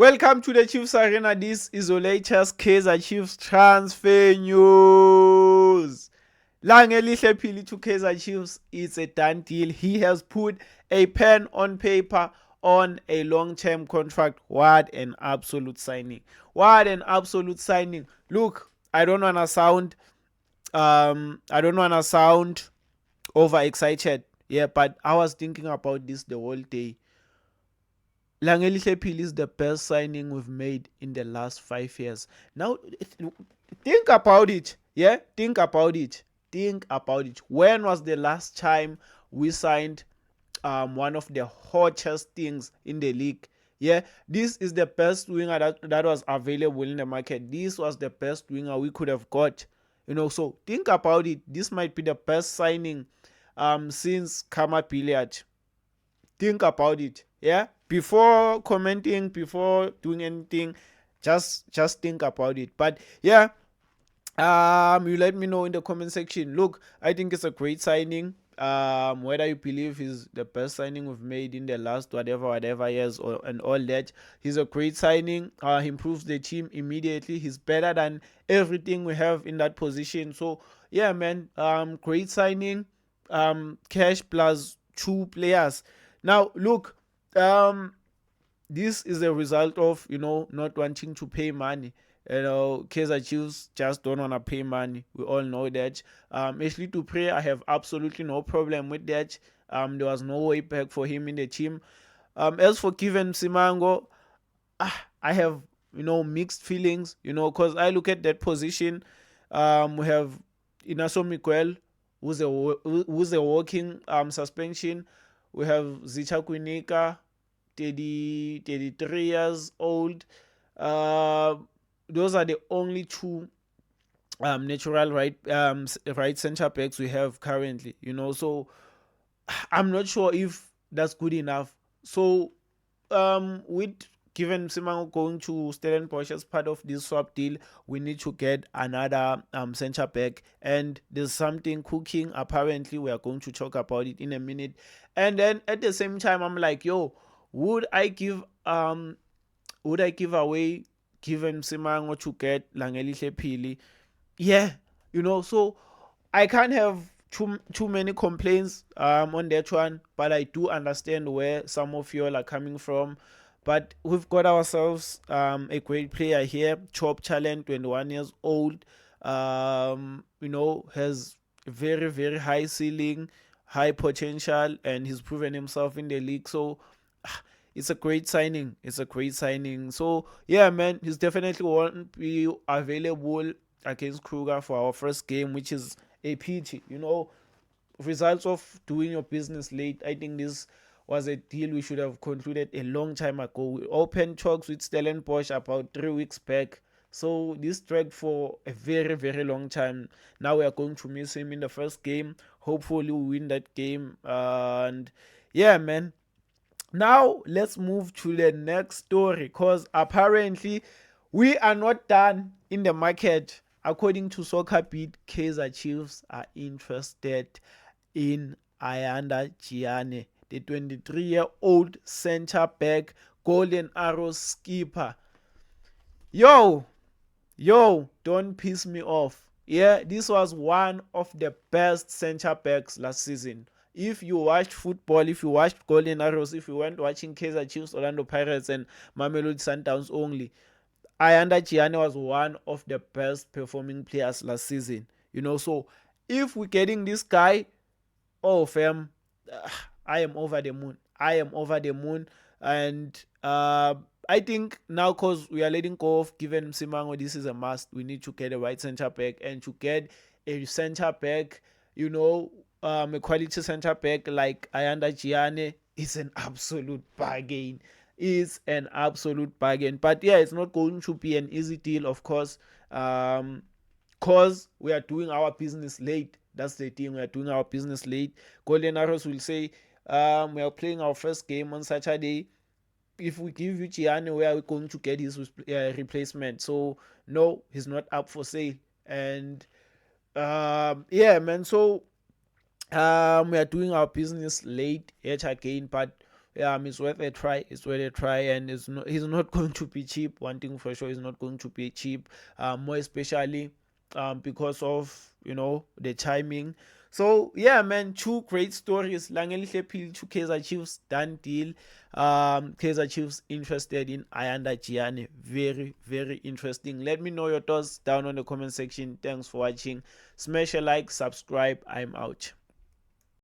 Welcome to the Chiefs Arena. This is the latest Kaizer Chiefs transfer news. Langelihle Phili to Kaizer Chiefs. It's a done deal. He has put a pen on paper on a long-term contract. What an absolute signing. What an absolute signing. Look, I don't wanna sound overexcited. Yeah, but I was thinking about this the whole day. Langelihle Phili is the best signing we've made in the last 5 years. Now, think about it. Yeah, think about it. Think about it. When was the last time we signed one of the hottest things in the league? Yeah, this is the best winger that was available in the market. This was the best winger we could have got. So think about it. This might be the best signing since Kama Billiard. Think about it. Yeah, before commenting, before doing anything, just think about it. But yeah, you let me know in the comment section. Look, I think it's a great signing. Whether you believe he's the best signing we've made in the last whatever years and all that, he's a great signing. He improves the team immediately. He's better than everything we have in that position. So yeah, man, great signing. Cash plus two players. Now look, this is a result of not wanting to pay money. Kaizer Chiefs just don't want to pay money. We all know that. Ashley Dupre, I have absolutely no problem with that. There was no way back for him in the team. As for Kevin Simango, I have mixed feelings. Because I look at that position. We have Inaso Miguel, who's a walking suspension. We have Zicha Kwinika, 33 years old. Uh, those are the only two natural right center backs we have currently. So I'm not sure if that's good enough. So with given Simango going to Stellenbosch as part of this swap deal, we need to get another center back, and there's something cooking. Apparently, we are going to talk about it in a minute. And then at the same time, I'm like, yo, would I give away given Simango to get Langelihle Phili? Yeah, so I can't have too many complaints on that one, but I do understand where some of you all are coming from. But we've got ourselves a great player here, top talent, 21 years old. Has very very high ceiling, high potential, and he's proven himself in the league. So it's a great signing. It's a great signing. So yeah, man, he's definitely won't be available against Kruger for our first game, which is a pity. Results of doing your business late. I think this was a deal we should have concluded a long time ago. We opened talks with Stellenbosch about 3 weeks back. So this dragged for a very, very long time. Now we are going to miss him in the first game. Hopefully we win that game. And yeah, man. Now let's move to the next story, because apparently we are not done in the market. According to Soccer Beat, Kaizer Chiefs are interested in Ayanda Gianni, the 23-year-old center back, Golden Arrows skipper. Yo, don't piss me off. Yeah, this was one of the best center backs last season. If you watched football, if you watched Golden Arrows, if you weren't watching Kaizer Chiefs, Orlando Pirates, and Mamelodi Sundowns only, Ayanda Gianni was one of the best performing players last season. So if we're getting this guy, oh fam, I am over the moon. I am over the moon. And I think now, because we are letting go of given Simango, this is a must. We need to get a right center back, and to get a center back, a quality center back like Ayanda Gianni is an absolute bargain. Is an absolute bargain. But yeah, it's not going to be an easy deal, of course. Because we are doing our business late. That's the thing. We are doing our business late. Golden Arrows will say, we are playing our first game on Saturday. If we give you Gianni, where are we going to get his replacement? So no, he's not up for sale. And yeah, man. So we are doing our business late yet again, but It's worth a try. It's worth a try, and he's not going to be cheap. One thing for sure, he's not going to be cheap. More especially because of the timing. So yeah, man, two great stories. Langelihle Phil to Kaizer Chiefs, done deal. Kaizer Chiefs interested in Ayanda Gianni. Very, very interesting. Let me know your thoughts down on the comment section. Thanks for watching. Smash a like, subscribe. I'm out.